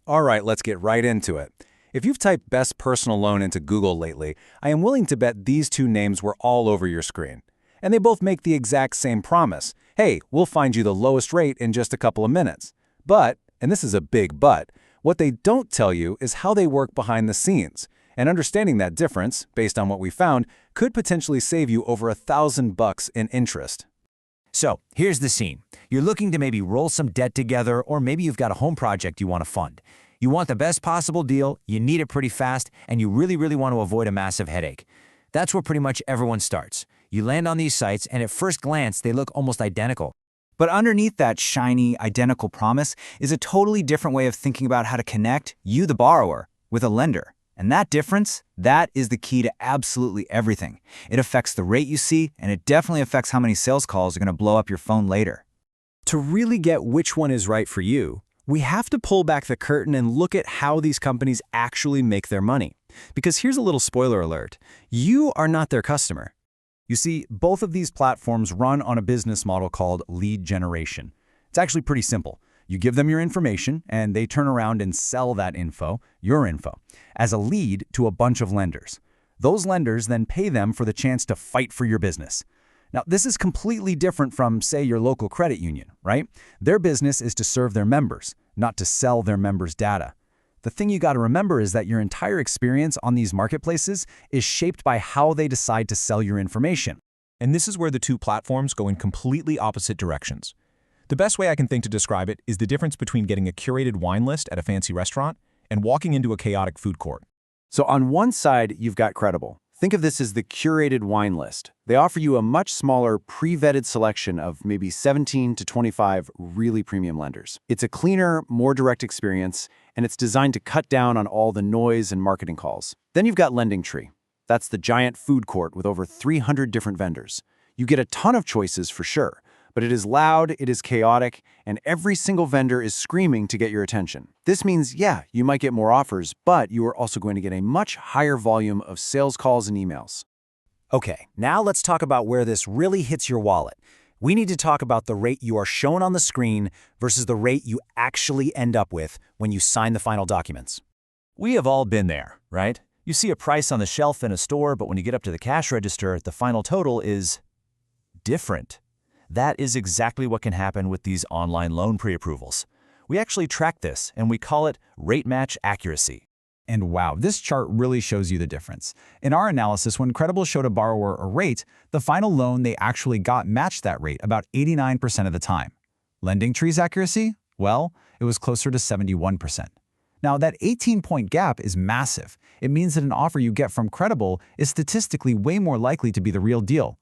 All right, let's get right into it. If you've typed best personal loan into Google lately, I am willing to bet these two names were all over your screen. And they both make the exact same promise. Hey, we'll find you the lowest rate in just a couple of minutes. But, and this is a big but, what they don't tell you is how they work behind the scenes. And understanding that difference, based on what we found, could potentially save you over $1,000 in interest. So, here's the scene. You're looking to maybe roll some debt together, or maybe you've got a home project you want to fund. You want the best possible deal, you need it pretty fast, and you really want to avoid a massive headache. That's where pretty much everyone starts. You land on these sites, and at first glance, they look almost identical. But underneath that shiny, identical promise is a totally different way of thinking about how to connect you, the borrower, with a lender. And that difference, that is the key to absolutely everything. It affects the rate you see, and it definitely affects how many sales calls are going to blow up your phone later. To really get which one is right for you, we have to pull back the curtain and look at how these companies actually make their money. Because here's a little spoiler alert. You are not their customer. You see, both of these platforms run on a business model called lead generation. It's actually pretty simple. You give them your information, and they turn around and sell that info, your info, as a lead to a bunch of lenders. Those lenders then pay them for the chance to fight for your business. Now, this is completely different from, say, your local credit union, right? Their business is to serve their members, not to sell their members' data. The thing you got to remember is that your entire experience on these marketplaces is shaped by how they decide to sell your information. And this is where the two platforms go in completely opposite directions. The best way I can think to describe it is the difference between getting a curated wine list at a fancy restaurant and walking into a chaotic food court. So on one side, you've got Credible. Think of this as the curated wine list. They offer you a much smaller, pre-vetted selection of maybe 17 to 25 really premium lenders. It's a cleaner, more direct experience, and it's designed to cut down on all the noise and marketing calls. Then you've got LendingTree. That's the giant food court with over 300 different vendors. You get a ton of choices for sure, but it is loud, it is chaotic, and every single vendor is screaming to get your attention. This means, yeah, you might get more offers, but you are also going to get a much higher volume of sales calls and emails. Okay, now let's talk about where this really hits your wallet. We need to talk about the rate you are shown on the screen versus the rate you actually end up with when you sign the final documents. We have all been there, right? You see a price on the shelf in a store, but when you get up to the cash register, the final total is different. That is exactly what can happen with these online loan pre-approvals. We actually track this, and we call it rate match accuracy. And wow, this chart really shows you the difference. In our analysis, when Credible showed a borrower a rate, the final loan they actually got matched that rate about 89% of the time. LendingTree's accuracy? Well, it was closer to 71%. Now, that 18-point gap is massive. It means that an offer you get from Credible is statistically way more likely to be the real deal.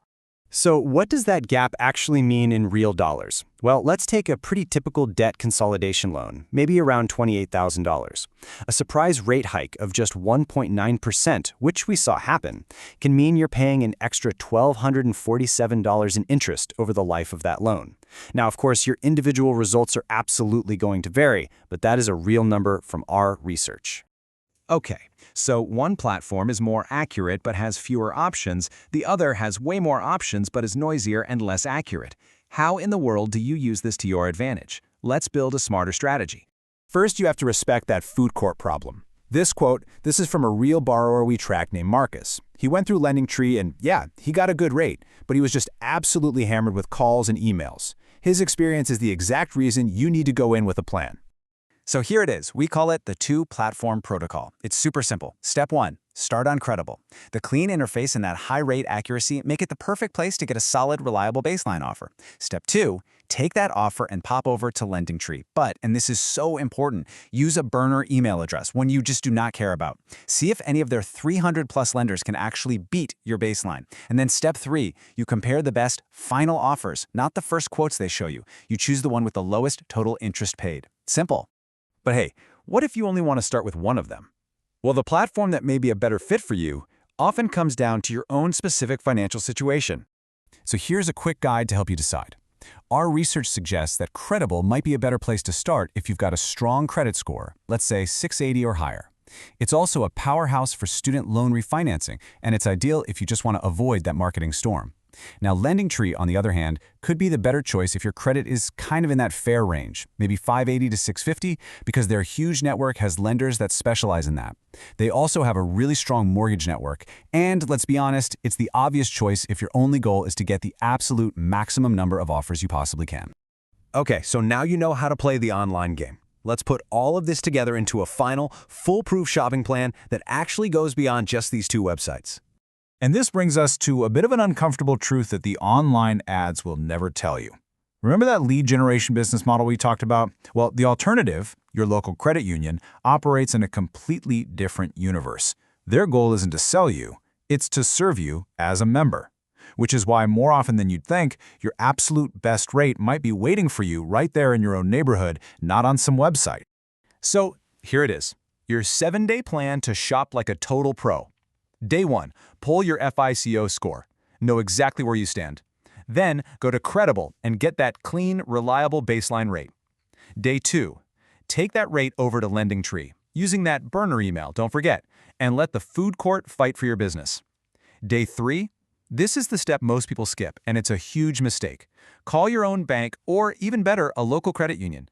So what does that gap actually mean in real dollars? Well, let's take a pretty typical debt consolidation loan, maybe around $28,000. A surprise rate hike of just 1.9%, which we saw happen, can mean you're paying an extra $1,247 in interest over the life of that loan. Now, of course, your individual results are absolutely going to vary, but that is a real number from our research. Okay, so one platform is more accurate but has fewer options, the other has way more options but is noisier and less accurate. How in the world do you use this to your advantage? Let's build a smarter strategy. First, you have to respect that food court problem. This is from a real borrower we tracked named Marcus. He went through LendingTree and yeah, he got a good rate, but he was just absolutely hammered with calls and emails. His experience is the exact reason you need to go in with a plan. So here it is. We call it the two-platform protocol. It's super simple. Step 1, start on Credible. The clean interface and that high rate accuracy make it the perfect place to get a solid, reliable baseline offer. Step 2, take that offer and pop over to LendingTree. But, and this is so important, use a burner email address, one you just do not care about. See if any of their 300+ lenders can actually beat your baseline. And then step 3, you compare the best final offers, not the first quotes they show you. You choose the one with the lowest total interest paid. Simple. But hey, what if you only want to start with one of them? Well, the platform that may be a better fit for you often comes down to your own specific financial situation. So here's a quick guide to help you decide. Our research suggests that Credible might be a better place to start if you've got a strong credit score, let's say 680 or higher. It's also a powerhouse for student loan refinancing, and it's ideal if you just want to avoid that marketing storm. Now, LendingTree, on the other hand, could be the better choice if your credit is kind of in that fair range, maybe 580 to 650, because their huge network has lenders that specialize in that. They also have a really strong mortgage network, and let's be honest, it's the obvious choice if your only goal is to get the absolute maximum number of offers you possibly can. Okay, so now you know how to play the online game. Let's put all of this together into a final, foolproof shopping plan that actually goes beyond just these two websites. And this brings us to a bit of an uncomfortable truth that the online ads will never tell you. Remember that lead generation business model we talked about? Well, the alternative, your local credit union, operates in a completely different universe. Their goal isn't to sell you, it's to serve you as a member. Which is why more often than you'd think, your absolute best rate might be waiting for you right there in your own neighborhood, not on some website. So here it is, your 7-day plan to shop like a total pro. Day 1, pull your FICO score. Know exactly where you stand. Then go to Credible and get that clean, reliable baseline rate. Day 2, take that rate over to LendingTree, using that burner email, don't forget, and let the food court fight for your business. Day 3, this is the step most people skip, and it's a huge mistake. Call your own bank or, even better, a local credit union.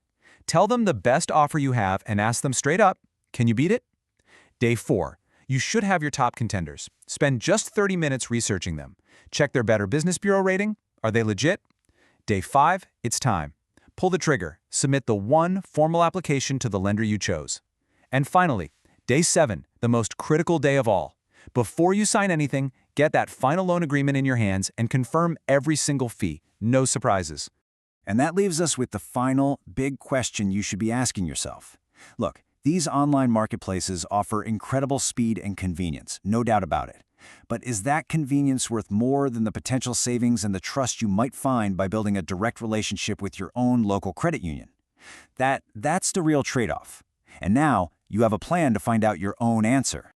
Tell them the best offer you have and ask them straight up, can you beat it? Day 4, you should have your top contenders. Spend just 30 minutes researching them. Check their Better Business Bureau rating. Are they legit? Day 5, it's time. Pull the trigger. Submit the one formal application to the lender you chose. And finally, Day 7, the most critical day of all. Before you sign anything, get that final loan agreement in your hands and confirm every single fee. No surprises. And that leaves us with the final, big question you should be asking yourself. Look, these online marketplaces offer incredible speed and convenience, no doubt about it. But is that convenience worth more than the potential savings and the trust you might find by building a direct relationship with your own local credit union? That's the real trade-off. And now, you have a plan to find out your own answer.